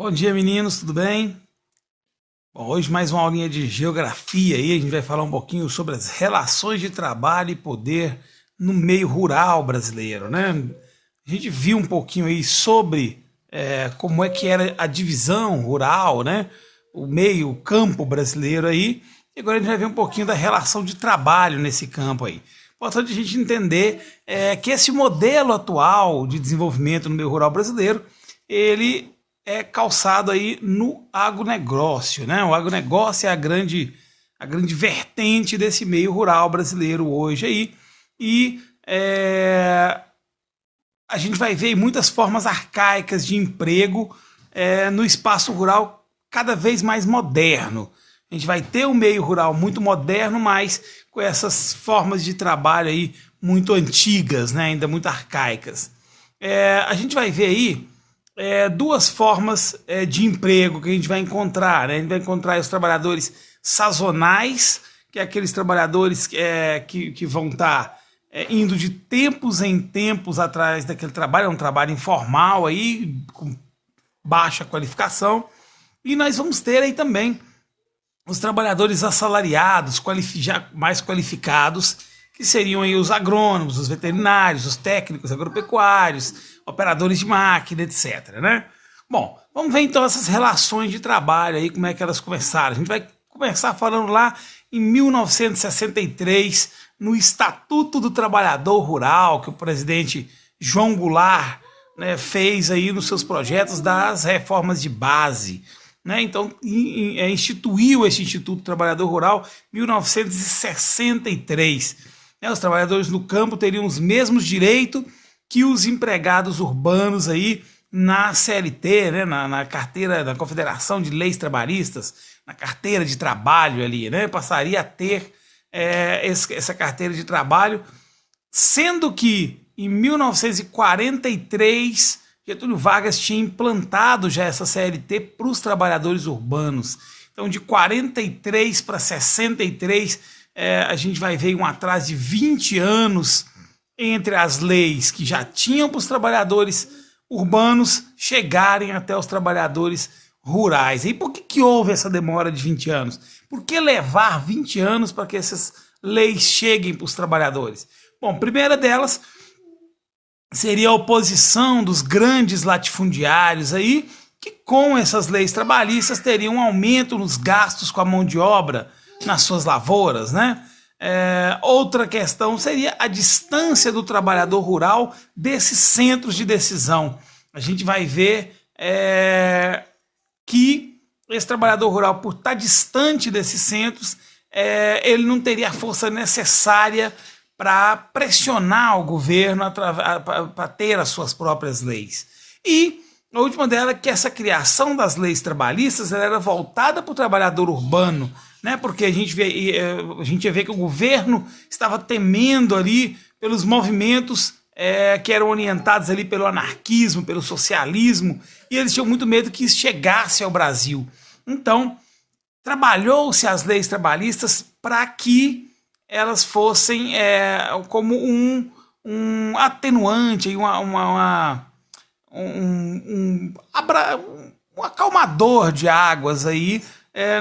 Bom dia, meninos, tudo bem? Bom, hoje mais uma aulinha de geografia aí, a gente vai falar um pouquinho sobre as relações de trabalho e poder no meio rural brasileiro, né? A gente viu um pouquinho aí sobre como é que era a divisão rural, né? O meio, o campo brasileiro aí, e agora a gente vai ver um pouquinho da relação de trabalho nesse campo aí. Importante a gente entender que esse modelo atual de desenvolvimento no meio rural brasileiro, ele é calçado aí no agronegócio, né? O agronegócio é a grande vertente desse meio rural brasileiro hoje aí, e a gente vai ver muitas formas arcaicas de emprego no espaço rural cada vez mais moderno. A gente vai ter um meio rural muito moderno, mas com essas formas de trabalho aí muito antigas, né? Ainda muito arcaicas. A gente vai ver aí duas formas de emprego que a gente vai encontrar, né? A gente vai encontrar os trabalhadores sazonais, que é aqueles trabalhadores que vão estar indo de tempos em tempos atrás daquele trabalho, é um trabalho informal aí, com baixa qualificação, e nós vamos ter aí também os trabalhadores assalariados, já mais qualificados, que seriam aí os agrônomos, os veterinários, os técnicos agropecuários, operadores de máquina, etc, né? Bom, vamos ver então essas relações de trabalho aí, como é que elas começaram. A gente vai começar falando lá em 1963, no Estatuto do Trabalhador Rural, que o presidente João Goulart, né, fez aí nos seus projetos das reformas de base, né? Então instituiu esse Instituto do Trabalhador Rural em 1963. Os trabalhadores no campo teriam os mesmos direitos que os empregados urbanos aí na CLT, né, na carteira da Confederação de Leis Trabalhistas, na carteira de trabalho ali, né, passaria a ter essa carteira de trabalho, sendo que em 1943 Getúlio Vargas tinha implantado já essa CLT para os trabalhadores urbanos. Então, de 43 para 63, a gente vai ver um atraso de 20 anos entre as leis que já tinham para os trabalhadores urbanos chegarem até os trabalhadores rurais. E por que houve essa demora de 20 anos? Por que levar 20 anos para que essas leis cheguem para os trabalhadores? Bom, a primeira delas seria a oposição dos grandes latifundiários aí, que com essas leis trabalhistas teriam um aumento nos gastos com a mão de obra nas suas lavouras, né? Outra questão seria a distância do trabalhador rural desses centros de decisão. A gente vai ver que esse trabalhador rural, por estar distante desses centros, ele não teria a força necessária para pressionar o governo para ter as suas próprias leis. E a última dela é que essa criação das leis trabalhistas ela era voltada para o trabalhador urbano, né? Porque a gente ia ver que o governo estava temendo ali pelos movimentos que eram orientados ali pelo anarquismo, pelo socialismo, e eles tinham muito medo que isso chegasse ao Brasil. Então, trabalhou-se as leis trabalhistas para que elas fossem como um atenuante, um acalmador de águas aí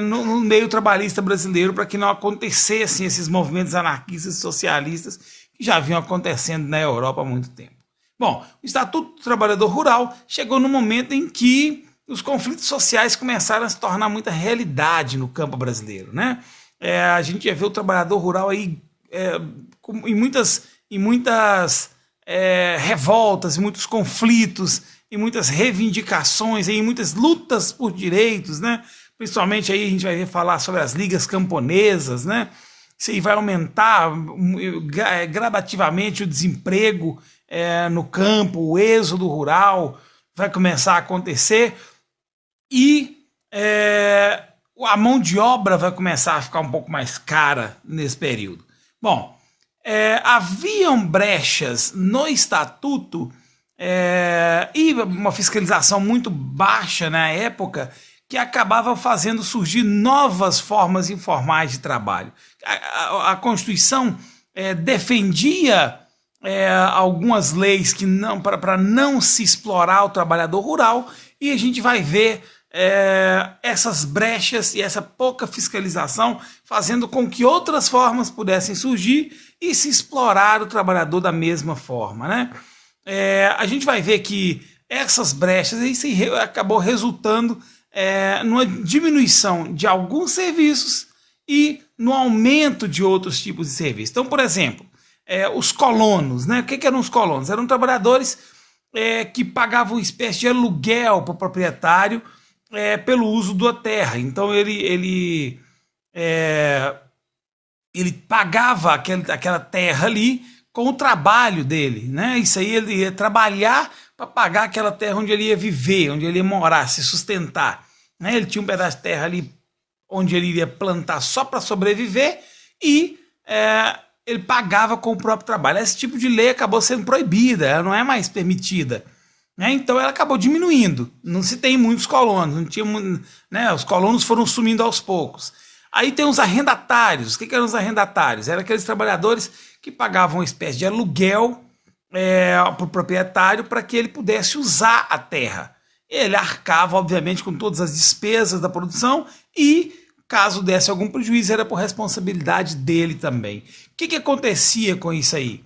no meio trabalhista brasileiro, para que não acontecessem esses movimentos anarquistas e socialistas que já vinham acontecendo na Europa há muito tempo. Bom, o Estatuto do Trabalhador Rural chegou no momento em que os conflitos sociais começaram a se tornar muita realidade no campo brasileiro, né? A gente ia ver o trabalhador rural aí em muitas revoltas, em muitos conflitos, em muitas reivindicações, em muitas lutas por direitos, né? Principalmente aí a gente vai ver falar sobre as ligas camponesas, né? Isso aí vai aumentar gradativamente o desemprego no campo, o êxodo rural vai começar a acontecer e a mão de obra vai começar a ficar um pouco mais cara nesse período. Bom, haviam brechas no estatuto e uma fiscalização muito baixa na época que acabava fazendo surgir novas formas informais de trabalho. A Constituição defendia algumas leis que para não se explorar o trabalhador rural, e a gente vai ver essas brechas e essa pouca fiscalização fazendo com que outras formas pudessem surgir e se explorar o trabalhador da mesma forma, né? A gente vai ver que essas brechas isso acabou resultando numa diminuição de alguns serviços e no aumento de outros tipos de serviços. Então, por exemplo, os colonos, né? O que eram os colonos? Eram trabalhadores que pagavam uma espécie de aluguel para o proprietário pelo uso da terra. Então ele pagava aquela terra ali com o trabalho dele, né? Isso aí ele ia trabalhar para pagar aquela terra onde ele ia viver, onde ele ia morar, se sustentar, né? Ele tinha um pedaço de terra ali onde ele iria plantar só para sobreviver e ele pagava com o próprio trabalho. Esse tipo de lei acabou sendo proibida, ela não é mais permitida, né? Então ela acabou diminuindo. Não se tem muitos colonos, não tinha, né? Os colonos foram sumindo aos poucos. Aí tem os arrendatários. O que eram os arrendatários? Eram aqueles trabalhadores que pagavam uma espécie de aluguel para o proprietário para que ele pudesse usar a terra. Ele arcava, obviamente, com todas as despesas da produção e, caso desse algum prejuízo, era por responsabilidade dele também. O que acontecia com isso aí?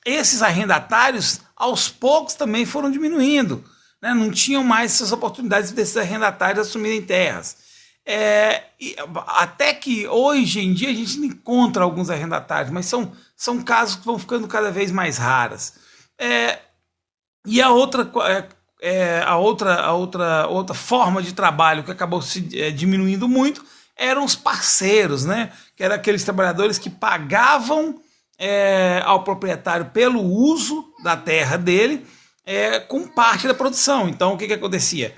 Esses arrendatários, aos poucos, também foram diminuindo, né? Não tinham mais essas oportunidades desses arrendatários assumirem terras. Até que hoje em dia a gente encontra alguns arrendatários, mas são casos que vão ficando cada vez mais raros. E a outra forma de trabalho que acabou se diminuindo muito eram os parceiros, né? Que eram aqueles trabalhadores que pagavam ao proprietário pelo uso da terra dele com parte da produção. Então o que acontecia?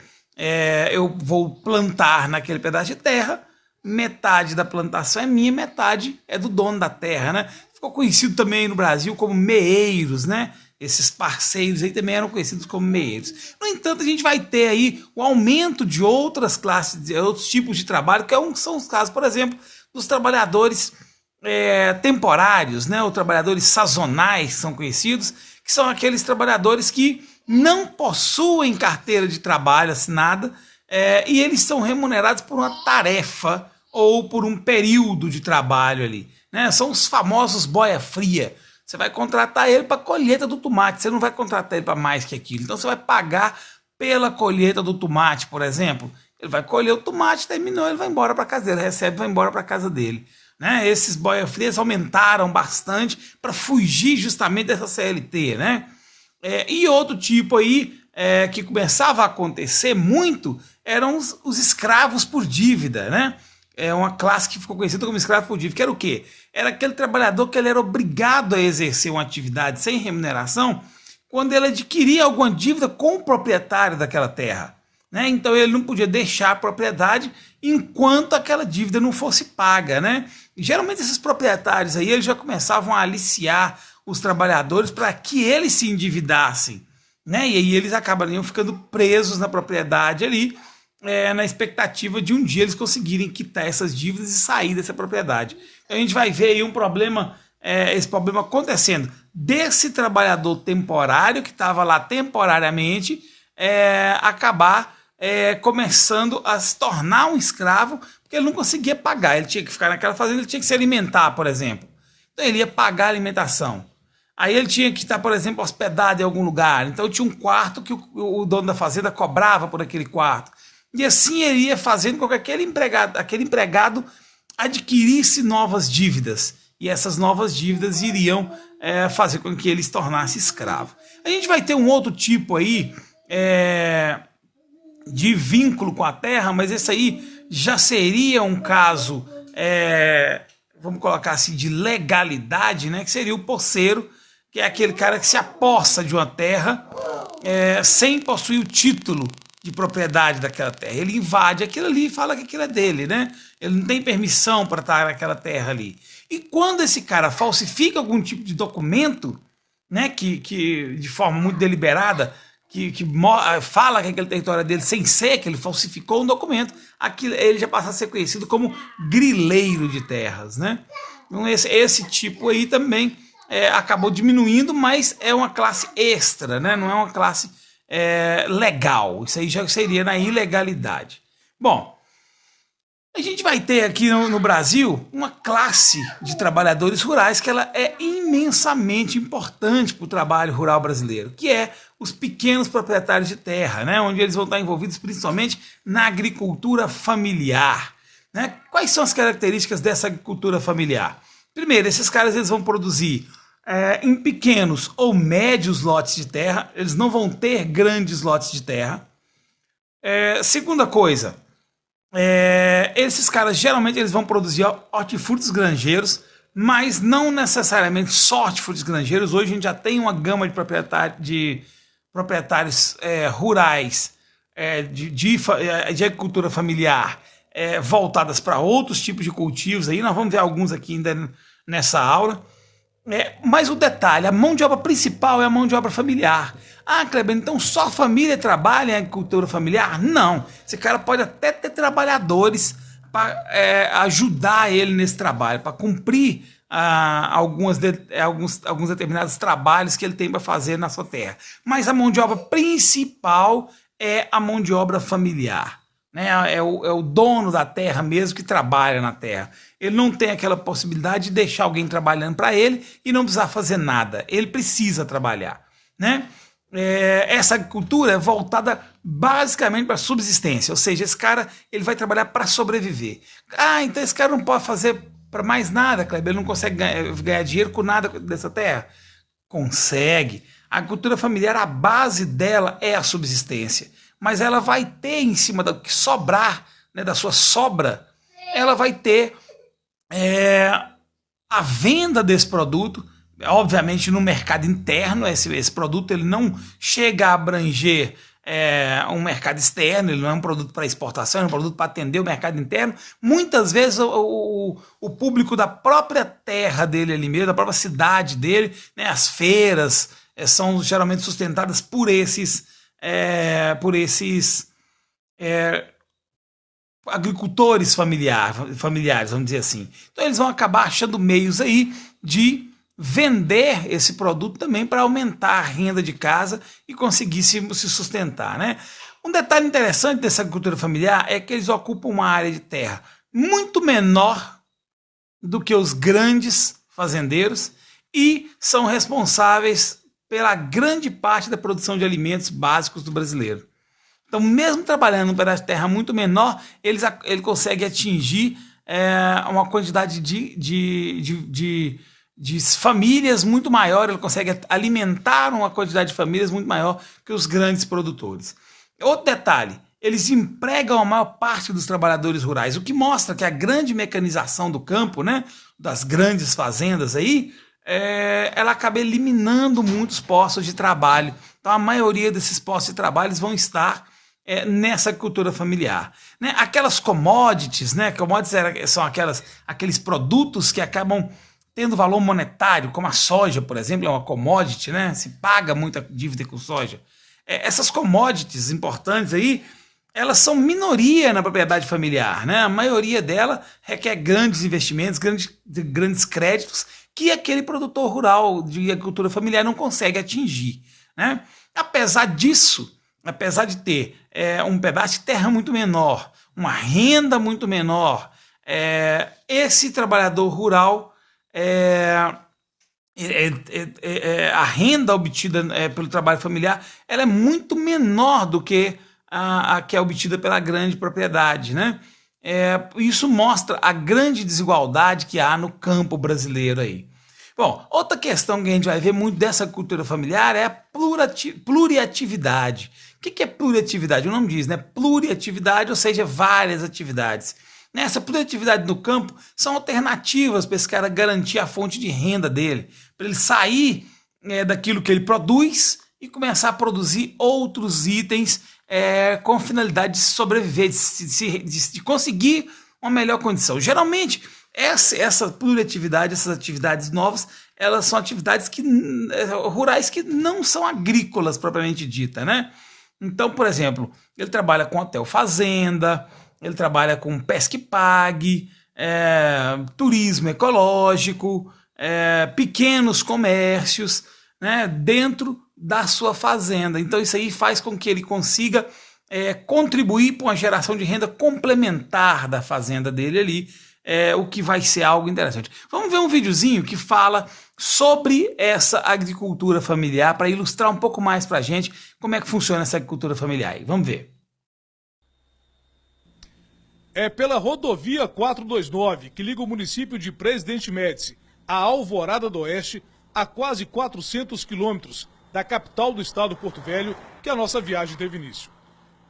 Eu vou plantar naquele pedaço de terra, metade da plantação é minha, metade é do dono da terra, né? Ficou conhecido também no Brasil como meeiros, né? Esses parceiros aí também eram conhecidos como meeiros. No entanto, a gente vai ter aí o aumento de outras classes, de outros tipos de trabalho, são os casos, por exemplo, dos trabalhadores temporários, né? Ou trabalhadores sazonais, que são conhecidos, que são aqueles trabalhadores que não possuem carteira de trabalho assinada e eles são remunerados por uma tarefa ou por um período de trabalho ali, né? São os famosos boia fria. Você vai contratar ele para a colheita do tomate, você não vai contratar ele para mais que aquilo. Então você vai pagar pela colheita do tomate, por exemplo. Ele vai colher o tomate, terminou, ele vai embora para casa dele, recebe, vai embora para casa dele, né? Esses boia frias aumentaram bastante para fugir justamente dessa CLT, né? E outro tipo aí que começava a acontecer muito eram os escravos por dívida, né? Uma classe que ficou conhecida como escravo por dívida, que era o quê? Era aquele trabalhador que ele era obrigado a exercer uma atividade sem remuneração quando ele adquiria alguma dívida com o proprietário daquela terra, né? Então ele não podia deixar a propriedade enquanto aquela dívida não fosse paga, né? E geralmente esses proprietários aí eles já começavam a aliciar os trabalhadores para que eles se endividassem, né? E aí eles acabariam ficando presos na propriedade ali, na expectativa de um dia eles conseguirem quitar essas dívidas e sair dessa propriedade. Então a gente vai ver aí esse problema acontecendo desse trabalhador temporário que estava lá temporariamente acabar começando a se tornar um escravo, porque ele não conseguia pagar, ele tinha que ficar naquela fazenda, ele tinha que se alimentar, por exemplo. Então ele ia pagar a alimentação. Aí ele tinha que estar, por exemplo, hospedado em algum lugar. Então tinha um quarto que o dono da fazenda cobrava por aquele quarto. E assim ele ia fazendo com que aquele empregado adquirisse novas dívidas. E essas novas dívidas iriam fazer com que ele se tornasse escravo. A gente vai ter um outro tipo aí de vínculo com a terra, mas esse aí já seria um caso, vamos colocar assim, de legalidade, né? Que seria o posseiro, que é aquele cara que se apossa de uma terra sem possuir o título de propriedade daquela terra. Ele invade aquilo ali e fala que aquilo é dele, né? Ele não tem permissão para estar naquela terra ali. E quando esse cara falsifica algum tipo de documento, né, que de forma muito deliberada, que fala que aquele território é dele sem ser, que ele falsificou um documento, ele já passa a ser conhecido como grileiro de terras, né? Então esse tipo aí também acabou diminuindo, mas é uma classe extra, né? Não é uma classe legal. Isso aí já seria na ilegalidade. Bom, a gente vai ter aqui no Brasil uma classe de trabalhadores rurais que ela é imensamente importante para o trabalho rural brasileiro, que é os pequenos proprietários de terra, né, onde eles vão estar envolvidos principalmente na agricultura familiar. Né? Quais são as características dessa agricultura familiar? Primeiro, esses caras eles vão produzir em pequenos ou médios lotes de terra, eles não vão ter grandes lotes de terra. Segunda coisa, esses caras geralmente eles vão produzir hortifrutos granjeiros, mas não necessariamente só hortifrutos granjeiros. Hoje a gente já tem uma gama de proprietários rurais de agricultura familiar voltadas para outros tipos de cultivos. Aí nós vamos ver alguns aqui ainda nessa aula. Mas o detalhe, a mão de obra principal é a mão de obra familiar. Ah, Kleber, então só a família trabalha em agricultura familiar? Não. Esse cara pode até ter trabalhadores para ajudar ele nesse trabalho, para cumprir alguns determinados trabalhos que ele tem para fazer na sua terra. Mas a mão de obra principal é a mão de obra familiar. Né? É o dono da terra mesmo que trabalha na terra. Ele não tem aquela possibilidade de deixar alguém trabalhando para ele e não precisar fazer nada. Ele precisa trabalhar. Né? Essa agricultura é voltada basicamente para subsistência, ou seja, esse cara ele vai trabalhar para sobreviver. Ah, então esse cara não pode fazer para mais nada, Kleber, ele não consegue ganhar dinheiro com nada dessa terra? Consegue. A agricultura familiar, a base dela é a subsistência, mas ela vai ter em cima do que sobrar, né, da sua sobra, ela vai ter a venda desse produto. Obviamente no mercado interno, esse produto ele não chega a abranger um mercado externo, ele não é um produto para exportação, é um produto para atender o mercado interno. Muitas vezes o público da própria terra dele ali mesmo, da própria cidade dele, né, as feiras são geralmente sustentadas por esses agricultores familiares, vamos dizer assim. Então eles vão acabar achando meios aí de vender esse produto também para aumentar a renda de casa e conseguir se sustentar, né? Um detalhe interessante dessa agricultura familiar é que eles ocupam uma área de terra muito menor do que os grandes fazendeiros e são responsáveis pela grande parte da produção de alimentos básicos do brasileiro. Então, mesmo trabalhando num pedaço de terra muito menor, ele consegue atingir uma quantidade de famílias muito maior, ele consegue alimentar uma quantidade de famílias muito maior que os grandes produtores. Outro detalhe, eles empregam a maior parte dos trabalhadores rurais, o que mostra que a grande mecanização do campo, né, das grandes fazendas aí, ela acaba eliminando muitos postos de trabalho. Então a maioria desses postos de trabalho vão estar nessa agricultura familiar. Né? Aquelas commodities, né? Commodities são aqueles produtos que acabam tendo valor monetário, como a soja, por exemplo, é uma commodity, né? Se paga muita dívida com soja. Essas commodities importantes aí, elas são minoria na propriedade familiar, né? A maioria dela requer grandes investimentos, grandes créditos, que aquele produtor rural de agricultura familiar não consegue atingir, né? Apesar disso, apesar de ter um pedaço de terra muito menor, uma renda muito menor, esse trabalhador rural, a renda obtida pelo trabalho familiar, ela é muito menor do que a que é obtida pela grande propriedade, né? Isso mostra a grande desigualdade que há no campo brasileiro aí. Bom, outra questão que a gente vai ver muito dessa cultura familiar é a pluriatividade. O que é pluriatividade? O nome diz, né? Pluriatividade, ou seja, várias atividades. Essa pluriatividade no campo são alternativas para esse cara garantir a fonte de renda dele, para ele sair daquilo que ele produz e começar a produzir outros itens com finalidade de sobreviver, de conseguir uma melhor condição. Geralmente, essa pluriatividade, essas atividades novas, elas são atividades rurais que não são agrícolas propriamente dita, né? Então, por exemplo, ele trabalha com hotel fazenda, ele trabalha com pesca e pague, turismo ecológico, pequenos comércios, né, dentro da sua fazenda. Então isso aí faz com que ele consiga contribuir para uma geração de renda complementar da fazenda dele ali, o que vai ser algo interessante. Vamos ver um videozinho que fala sobre essa agricultura familiar para ilustrar um pouco mais para a gente como é que funciona essa agricultura familiar aí. Vamos ver. É pela rodovia 429, que liga o município de Presidente Médici a Alvorada do Oeste, a quase 400 quilômetros da capital do estado Porto Velho, que a nossa viagem teve início.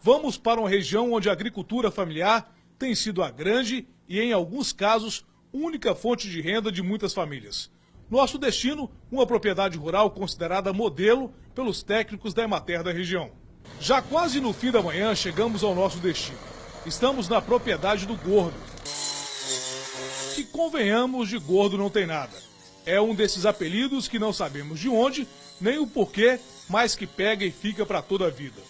Vamos para uma região onde a agricultura familiar tem sido a grande e, em alguns casos, única fonte de renda de muitas famílias. Nosso destino, uma propriedade rural considerada modelo pelos técnicos da Emater da região. Já quase no fim da manhã, chegamos ao nosso destino. Estamos na propriedade do Gordo. E convenhamos, de gordo não tem nada. É um desses apelidos que não sabemos de onde, nem o porquê, mas que pega e fica para toda a vida.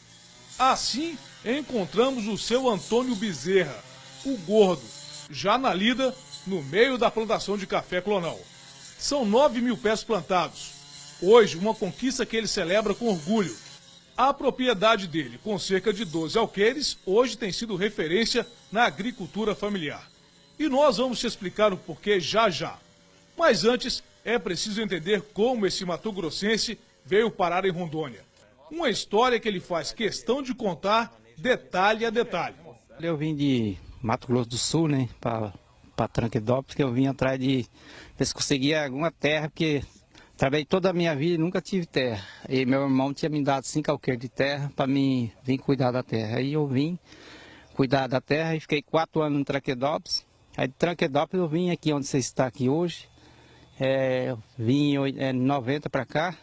Assim, encontramos o seu Antônio Bezerra, o Gordo, já na lida, no meio da plantação de café clonal. São 9.000 pés plantados. Hoje, uma conquista que ele celebra com orgulho. A propriedade dele, com cerca de 12 alqueires, hoje tem sido referência na agricultura familiar. E nós vamos te explicar o porquê já já. Mas antes, é preciso entender como esse mato-grossense veio parar em Rondônia. Uma história que ele faz questão de contar detalhe a detalhe. Eu vim de Mato Grosso do Sul, né, para Tranquedópolis, que eu vim atrás de ver se conseguia alguma terra, porque trabalhei toda a minha vida e nunca tive terra. E meu irmão tinha me dado 5 alqueires de terra para mim vir cuidar da terra. Aí eu vim cuidar da terra e fiquei 4 anos em Tranquedópolis. Aí de Tranquedópolis eu vim aqui onde você está aqui hoje. Eu vim em 90 para cá.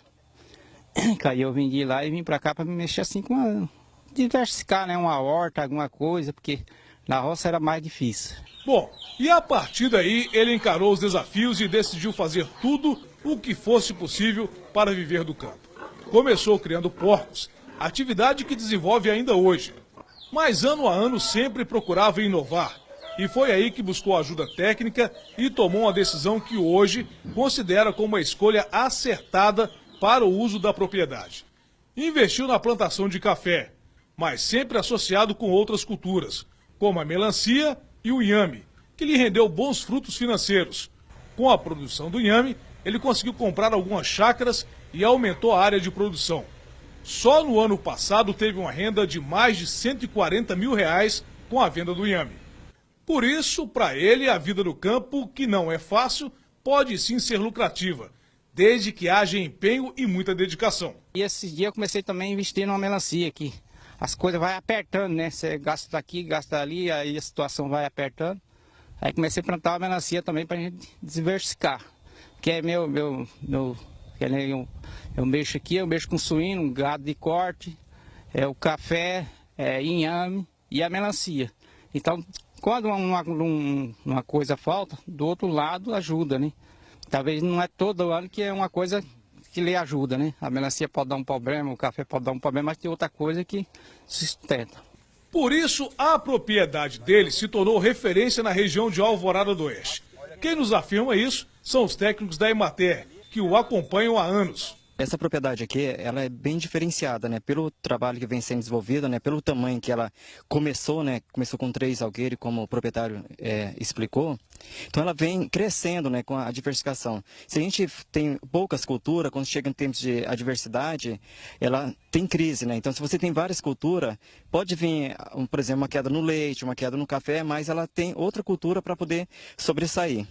Aí eu vim de lá e vim para cá para me mexer assim com diversificar, né, uma horta, alguma coisa, porque na roça era mais difícil. Bom, e a partir daí ele encarou os desafios e decidiu fazer tudo o que fosse possível para viver do campo. Começou criando porcos, atividade que desenvolve ainda hoje. Mas ano a ano sempre procurava inovar. E foi aí que buscou ajuda técnica e tomou uma decisão que hoje considera como uma escolha acertada para o uso da propriedade. Investiu na plantação de café, mas sempre associado com outras culturas, como a melancia e o inhame, que lhe rendeu bons frutos financeiros. Com a produção do inhame, ele conseguiu comprar algumas chácaras e aumentou a área de produção. Só no ano passado teve uma renda de mais de R$140 mil com a venda do inhame. Por isso, para ele, a vida no campo, que não é fácil, pode sim ser lucrativa, desde que haja empenho e muita dedicação. E esse dia eu comecei também a investir numa melancia aqui. As coisas vai apertando, né? Você gasta daqui, gasta ali, aí a situação vai apertando. Aí comecei a plantar uma melancia também para a gente diversificar. Que é eu mexo aqui, eu mexo com suíno, gado de corte, o café, inhame e a melancia. Então, quando uma coisa falta, do outro lado ajuda, né? Talvez não é todo ano que é uma coisa que lhe ajuda, né? A melancia pode dar um problema, o café pode dar um problema, mas tem outra coisa que sustenta. Por isso, a propriedade dele se tornou referência na região de Alvorada do Oeste. Quem nos afirma isso são os técnicos da Emater, que o acompanham há anos. Essa propriedade aqui, ela é bem diferenciada, né? Pelo trabalho que vem sendo desenvolvido, né? Pelo tamanho que ela começou, né? Começou com 3 alqueires, como o proprietário explicou. Então ela vem crescendo, né? Com a diversificação. Se a gente tem poucas culturas, quando chega em tempos de adversidade, ela tem crise, né? Então se você tem várias culturas, pode vir, por exemplo, uma queda no leite, uma queda no café, mas ela tem outra cultura para poder sobressair.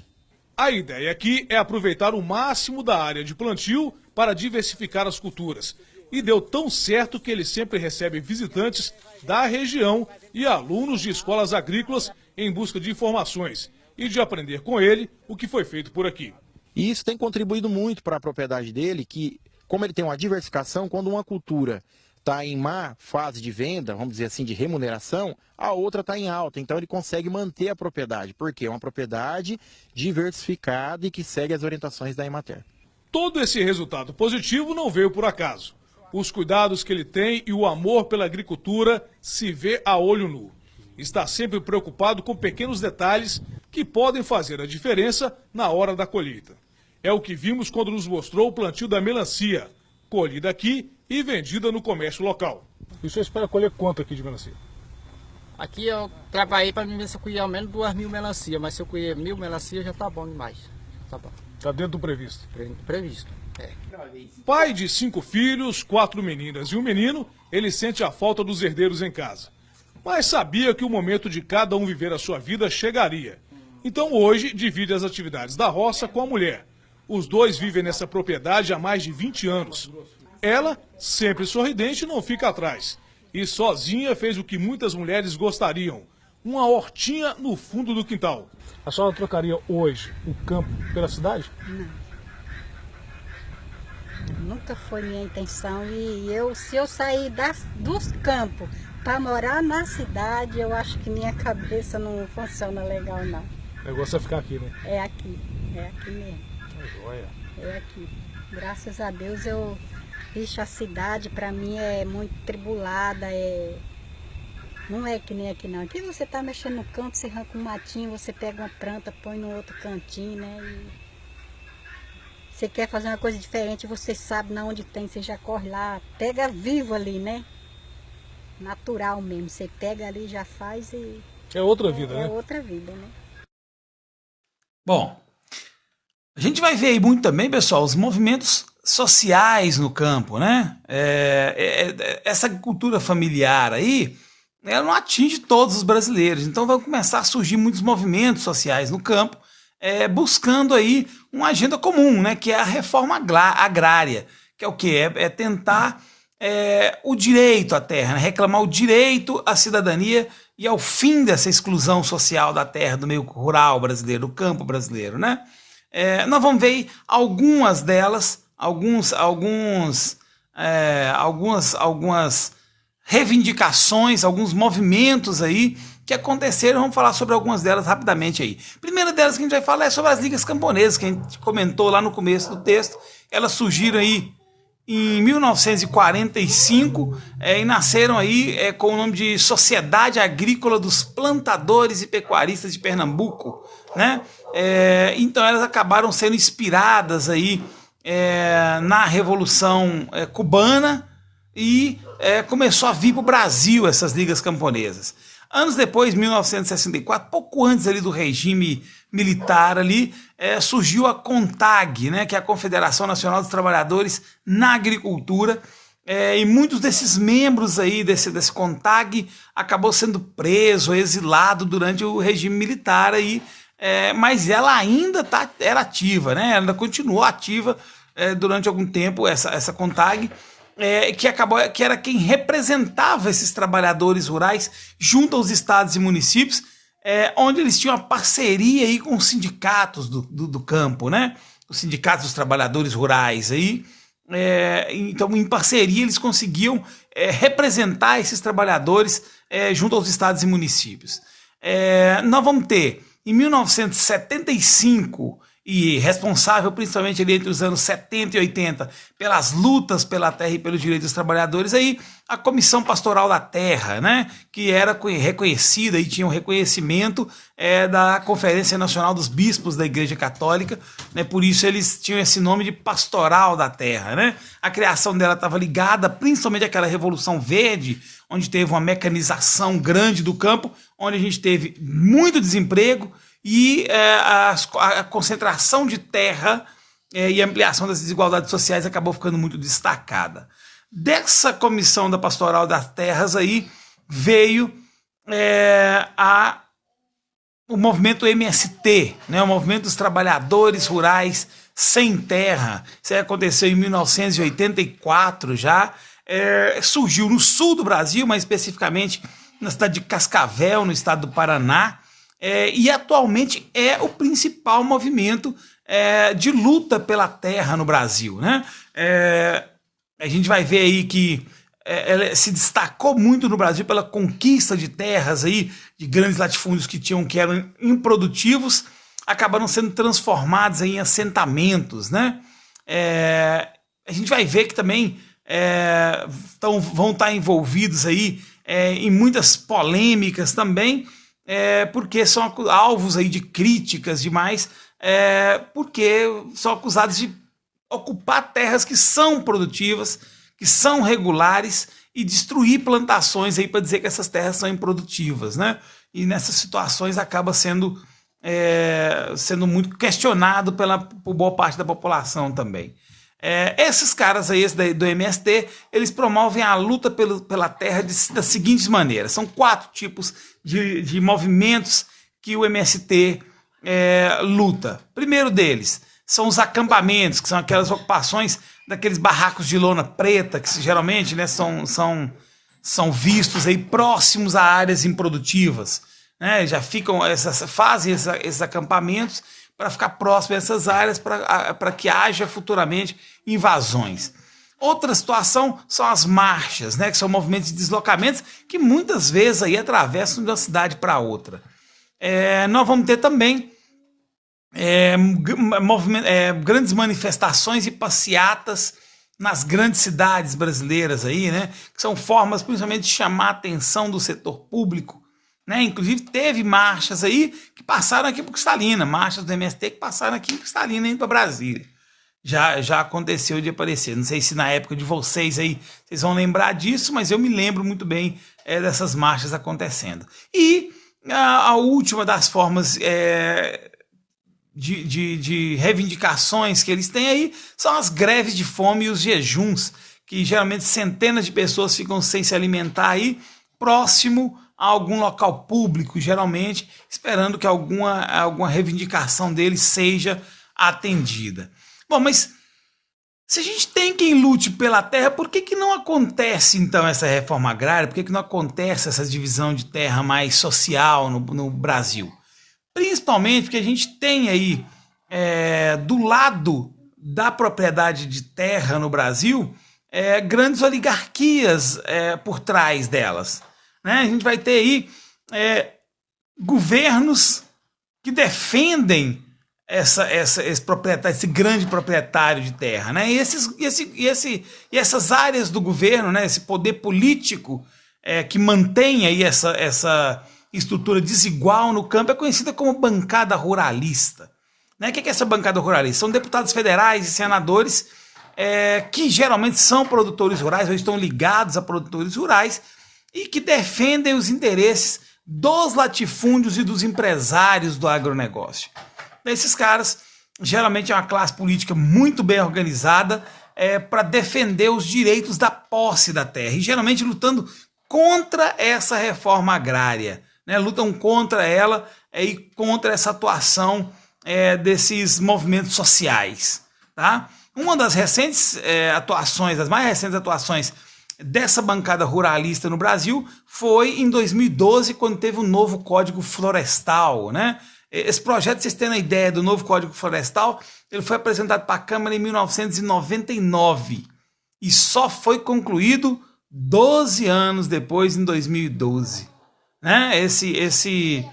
A ideia aqui é aproveitar o máximo da área de plantio para diversificar as culturas. E deu tão certo que ele sempre recebe visitantes da região e alunos de escolas agrícolas em busca de informações e de aprender com ele o que foi feito por aqui. E isso tem contribuído muito para a propriedade dele, que como ele tem uma diversificação, quando uma cultura está em má fase de venda, vamos dizer assim, de remuneração, a outra está em alta. Então ele consegue manter a propriedade, porque é uma propriedade diversificada e que segue as orientações da Emater. Todo esse resultado positivo não veio por acaso. Os cuidados que ele tem e o amor pela agricultura se vê a olho nu. Está sempre preocupado com pequenos detalhes que podem fazer a diferença na hora da colheita. É o que vimos quando nos mostrou o plantio da melancia. colhida aqui e vendida no comércio local. E o senhor espera colher quanto aqui de melancia? Aqui eu trabalhei para mim ver se eu colher ao menos 2.000 melancia, mas se eu colher 1.000 melancia já tá bom demais. Tá bom. Está dentro do previsto. Previsto, é. Pai de 5 filhos, 4 meninas e um menino, ele sente a falta dos herdeiros em casa. Mas sabia que o momento de cada um viver a sua vida chegaria. Então hoje divide as atividades da roça com a mulher. Os dois vivem nessa propriedade há mais de 20 anos. Ela, sempre sorridente, não fica atrás. E sozinha fez o que muitas mulheres gostariam: uma hortinha no fundo do quintal. A senhora trocaria hoje o campo pela cidade? Nunca foi minha intenção. E se eu sair dos campos para morar na cidade, eu acho que minha cabeça não funciona legal, não. O negócio é ficar aqui, né? É aqui mesmo. É joia. É aqui. Graças a Deus a cidade para mim é muito tribulada, não é que nem aqui não. Aqui você tá mexendo no canto, você arranca um matinho, você pega uma planta, põe no outro cantinho, né? E você quer fazer uma coisa diferente, você sabe na onde tem, você já corre lá, pega vivo ali, né? Natural mesmo, você pega ali, já faz e... É outra vida, né? É outra vida, né? Bom, a gente vai ver aí muito também, pessoal, os movimentos sociais no campo, né? Essa agricultura familiar aí, ela não atinge todos os brasileiros, então vão começar a surgir muitos movimentos sociais no campo, buscando aí uma agenda comum, né? Que é a reforma agrária, que é o quê? É tentar o direito à terra, né? Reclamar o direito à cidadania e ao fim dessa exclusão social da terra, do meio rural brasileiro, do campo brasileiro, né? Nós vamos ver algumas delas, algumas reivindicações, alguns movimentos aí que aconteceram. Vamos falar sobre algumas delas rapidamente aí. A primeira delas que a gente vai falar é sobre as ligas camponesas, que a gente comentou lá no começo do texto. Elas surgiram aí em 1945 e nasceram aí com o nome de Sociedade Agrícola dos Plantadores e Pecuaristas de Pernambuco, né? Então elas acabaram sendo inspiradas aí na Revolução Cubana e começou a vir para o Brasil essas ligas camponesas. Anos depois, 1964, pouco antes ali do regime militar ali, surgiu a CONTAG, né, que é a Confederação Nacional dos Trabalhadores na Agricultura, e muitos desses membros aí desse CONTAG acabou sendo preso, exilado durante o regime militar aí, mas ela ainda era ativa, né? Ela ainda continuou ativa durante algum tempo, essa CONTAG, que era quem representava esses trabalhadores rurais junto aos estados e municípios, onde eles tinham uma parceria aí com os sindicatos do campo, né? Os sindicatos dos trabalhadores rurais aí. Então, em parceria, eles conseguiam representar esses trabalhadores junto aos estados e municípios. Nós vamos ter, em 1975, e responsável principalmente ali entre os anos 70 e 80 pelas lutas pela terra e pelos direitos dos trabalhadores, aí a Comissão Pastoral da Terra, né, que era reconhecida e tinha um reconhecimento da Conferência Nacional dos Bispos da Igreja Católica, né, por isso eles tinham esse nome de Pastoral da Terra, né? A criação dela estava ligada principalmente àquela Revolução Verde, onde teve uma mecanização grande do campo, onde a gente teve muito desemprego, e a concentração de terra e a ampliação das desigualdades sociais acabou ficando muito destacada. Dessa Comissão da Pastoral das Terras aí veio o movimento MST, né, o Movimento dos Trabalhadores Rurais Sem Terra. Isso aí aconteceu em 1984 já, surgiu no sul do Brasil, mais especificamente na cidade de Cascavel, no estado do Paraná, e atualmente é o principal movimento de luta pela terra no Brasil, né? A gente vai ver aí que ela se destacou muito no Brasil pela conquista de terras aí, de grandes latifúndios que eram improdutivos, acabaram sendo transformados em assentamentos, né? A gente vai ver que também vão estar envolvidos aí em muitas polêmicas também, porque são alvos aí de críticas demais, porque são acusados de ocupar terras que são produtivas, que são regulares e destruir plantações aí para dizer que essas terras são improdutivas, né? E nessas situações acaba sendo muito questionado por boa parte da população também. Esses caras aí, do MST, eles promovem a luta pela terra das seguintes maneiras. São 4 tipos de movimentos que o MST luta. Primeiro deles são os acampamentos, que são aquelas ocupações daqueles barracos de lona preta, que geralmente, né, são vistos aí próximos a áreas improdutivas, né? Já fazem esses acampamentos para ficar próximo a essas áreas, para que haja futuramente invasões. Outra situação são as marchas, né, que são movimentos de deslocamentos que muitas vezes aí atravessam de uma cidade para outra. Nós vamos ter também grandes manifestações e passeatas nas grandes cidades brasileiras aí, né, que são formas principalmente de chamar a atenção do setor público, né? Inclusive teve marchas aí que passaram aqui por Cristalina, marchas do MST que passaram aqui em Cristalina indo para Brasília. Já aconteceu de aparecer. Não sei se na época de vocês aí vocês vão lembrar disso, mas eu me lembro muito bem dessas marchas acontecendo. E a última das formas de reivindicações que eles têm aí são as greves de fome e os jejuns, que geralmente centenas de pessoas ficam sem se alimentar aí, próximo a algum local público, geralmente, esperando que alguma reivindicação deles seja atendida. Bom, mas se a gente tem quem lute pela terra, por que não acontece então essa reforma agrária? Por que não acontece essa divisão de terra mais social no Brasil? Principalmente porque a gente tem aí, do lado da propriedade de terra no Brasil, grandes oligarquias por trás delas, né? A gente vai ter aí governos que defendem esse grande proprietário de terra, né? E essas áreas do governo, né? Esse poder político que mantém aí essa estrutura desigual no campo é conhecida como bancada ruralista, né? O que é essa bancada ruralista? São deputados federais e senadores que geralmente são produtores rurais ou estão ligados a produtores rurais e que defendem os interesses dos latifúndios e dos empresários do agronegócio. Esses caras geralmente é uma classe política muito bem organizada para defender os direitos da posse da terra e geralmente lutando contra essa reforma agrária, né? Lutam contra ela e contra essa atuação desses movimentos sociais, tá? Uma das recentes atuações, das mais recentes atuações dessa bancada ruralista no Brasil foi em 2012, quando teve o novo Código Florestal, né? Esse projeto, vocês terem a ideia do novo Código Florestal, ele foi apresentado para a Câmara em 1999 e só foi concluído 12 anos depois, em 2012. Né? Esse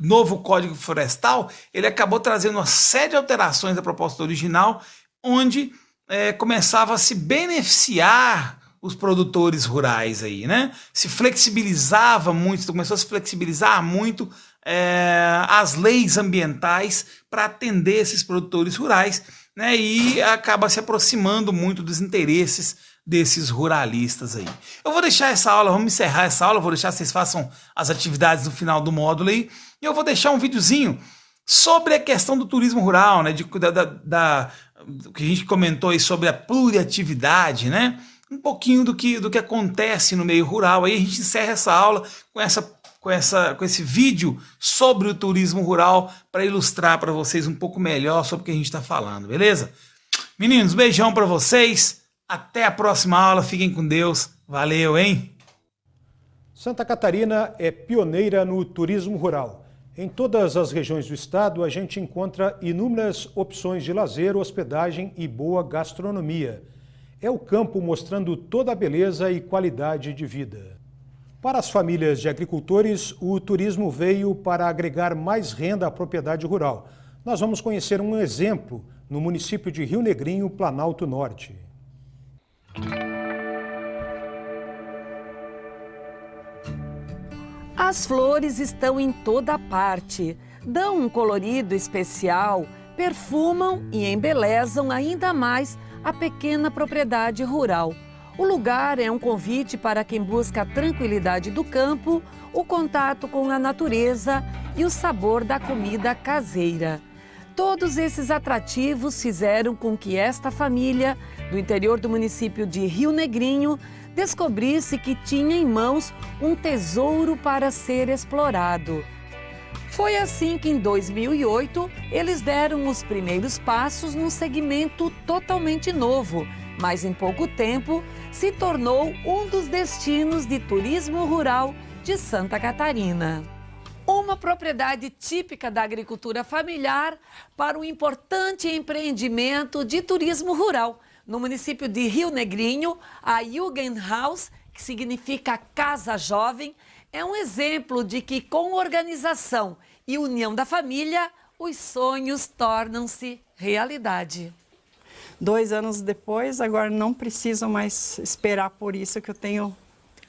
novo Código Florestal, ele acabou trazendo uma série de alterações da proposta original, onde começava a se beneficiar os produtores rurais aí, né? Se flexibilizava muito, começou a se flexibilizar muito as leis ambientais para atender esses produtores rurais, né? E acaba se aproximando muito dos interesses desses ruralistas aí. Eu vou deixar essa aula, vamos encerrar essa aula, vou deixar vocês façam as atividades no final do módulo aí, e eu vou deixar um videozinho sobre a questão do turismo rural, né? Do que a gente comentou aí sobre a pluriatividade, né? Um pouquinho do que acontece no meio rural. Aí a gente encerra essa aula com esse vídeo sobre o turismo rural para ilustrar para vocês um pouco melhor sobre o que a gente está falando, beleza? Meninos, beijão para vocês. Até a próxima aula. Fiquem com Deus. Valeu, hein? Santa Catarina é pioneira no turismo rural. Em todas as regiões do estado, a gente encontra inúmeras opções de lazer, hospedagem e boa gastronomia. É o campo mostrando toda a beleza e qualidade de vida. Para as famílias de agricultores, o turismo veio para agregar mais renda à propriedade rural. Nós vamos conhecer um exemplo no município de Rio Negrinho, Planalto Norte. As flores estão em toda parte, dão um colorido especial, perfumam e embelezam ainda mais a pequena propriedade rural. O lugar é um convite para quem busca a tranquilidade do campo, o contato com a natureza e o sabor da comida caseira. Todos esses atrativos fizeram com que esta família, do interior do município de Rio Negrinho, descobrisse que tinha em mãos um tesouro para ser explorado. Foi assim que, em 2008, eles deram os primeiros passos num segmento totalmente novo, mas em pouco tempo se tornou um dos destinos de turismo rural de Santa Catarina. Uma propriedade típica da agricultura familiar para um importante empreendimento de turismo rural. No município de Rio Negrinho, a Jugendhaus, que significa Casa Jovem, é um exemplo de que, com organização e união da família, os sonhos tornam-se realidade. 2 anos depois, agora não preciso mais esperar por isso, que eu tenho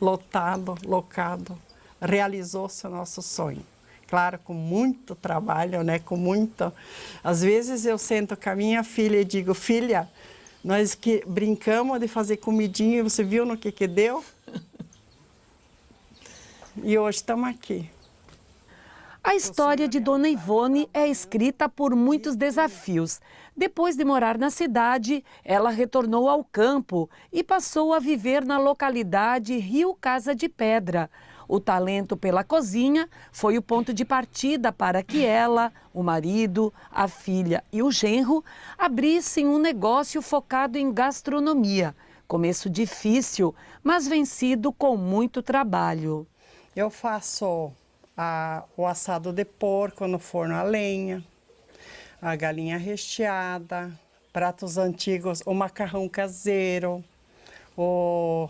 locado, realizou-se o nosso sonho. Claro, com muito trabalho, né? Às vezes eu sento com a minha filha e digo: filha, nós que brincamos de fazer comidinha, você viu no que deu? E hoje estamos aqui. A história de Dona Ivone é escrita por muitos desafios. Depois de morar na cidade, ela retornou ao campo e passou a viver na localidade Rio Casa de Pedra. O talento pela cozinha foi o ponto de partida para que ela, o marido, a filha e o genro abrissem um negócio focado em gastronomia. Começo difícil, mas vencido com muito trabalho. Eu faço o assado de porco no forno a lenha, a galinha recheada, pratos antigos, o macarrão caseiro, o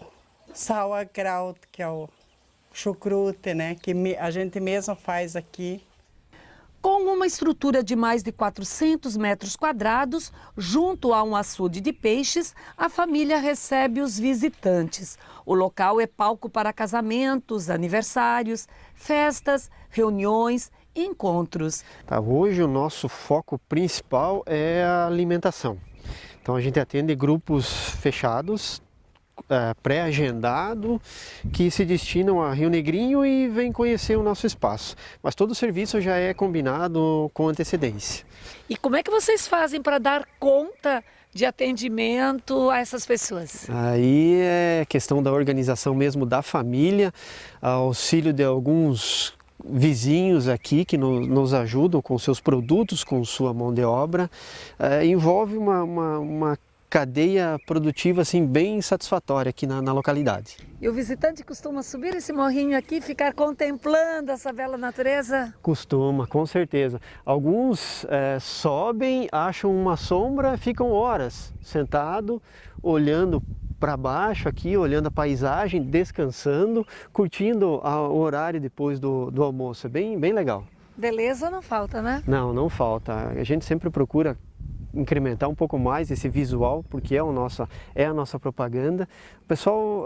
sauerkraut, que é o chucrute, né, que a gente mesmo faz aqui. Com uma estrutura de mais de 400 metros quadrados, junto a um açude de peixes, a família recebe os visitantes. O local é palco para casamentos, aniversários, festas, reuniões e encontros. Hoje o nosso foco principal é a alimentação. Então a gente atende grupos fechados, pré-agendado, que se destinam a Rio Negrinho e vêm conhecer o nosso espaço. Mas todo o serviço já é combinado com antecedência. E como é que vocês fazem para dar conta de atendimento a essas pessoas? Aí é questão da organização mesmo da família, auxílio de alguns vizinhos aqui que nos ajudam com seus produtos, com sua mão de obra. Envolve uma cadeia produtiva assim, bem satisfatória aqui na localidade. E o visitante costuma subir esse morrinho aqui e ficar contemplando essa bela natureza? Costuma, com certeza. Alguns sobem, acham uma sombra, ficam horas sentado, olhando para baixo aqui, olhando a paisagem, descansando, curtindo o horário depois do almoço. É bem legal. Beleza não falta, né? Não falta. A gente sempre procura incrementar um pouco mais esse visual, porque é a nossa propaganda. O pessoal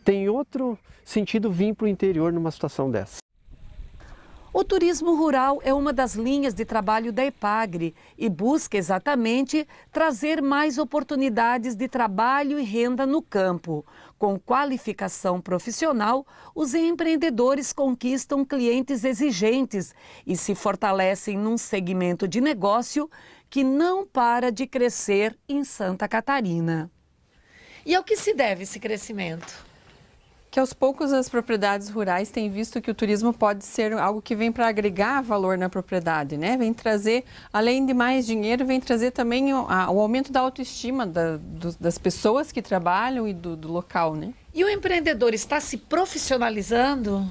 tem outro sentido vir para o interior numa situação dessa. O turismo rural é uma das linhas de trabalho da EPAGRE e busca exatamente trazer mais oportunidades de trabalho e renda no campo. Com qualificação profissional, os empreendedores conquistam clientes exigentes e se fortalecem num segmento de negócio que não para de crescer em Santa Catarina. E ao que se deve esse crescimento? Que aos poucos as propriedades rurais têm visto que o turismo pode ser algo que vem para agregar valor na propriedade, né? Vem trazer, além de mais dinheiro, vem trazer também o aumento da autoestima das pessoas que trabalham e do local, né? E o empreendedor está se profissionalizando?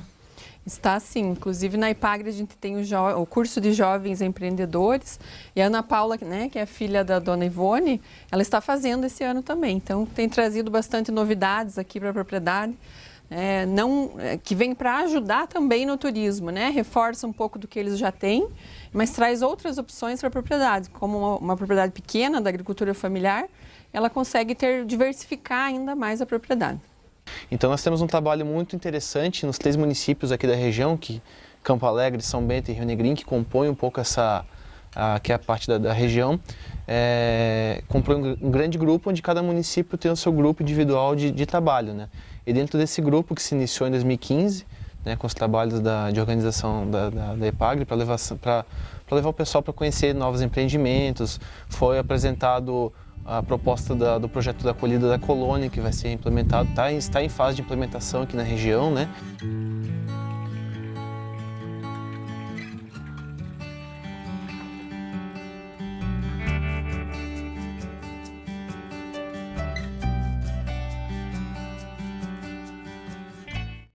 Está sim, inclusive na EPAGRE a gente tem o curso de jovens empreendedores e a Ana Paula, né, que é a filha da Dona Ivone, ela está fazendo esse ano também, então tem trazido bastante novidades aqui para a propriedade, que vem para ajudar também no turismo, né, reforça um pouco do que eles já têm, mas traz outras opções para a propriedade, como uma propriedade pequena da agricultura familiar, ela consegue diversificar ainda mais a propriedade. Então nós temos um trabalho muito interessante nos 3 municípios aqui da região, Campo Alegre, São Bento e Rio Negrinho, que compõem um pouco essa que é a parte da região, comprou um grande grupo onde cada município tem o seu grupo individual de trabalho, né? E dentro desse grupo, que se iniciou em 2015, né, com os trabalhos de organização da EPAGRE, para levar o pessoal para conhecer novos empreendimentos, foi apresentado a proposta do projeto da acolhida da colônia, que vai ser implementado, está em fase de implementação aqui na região, né?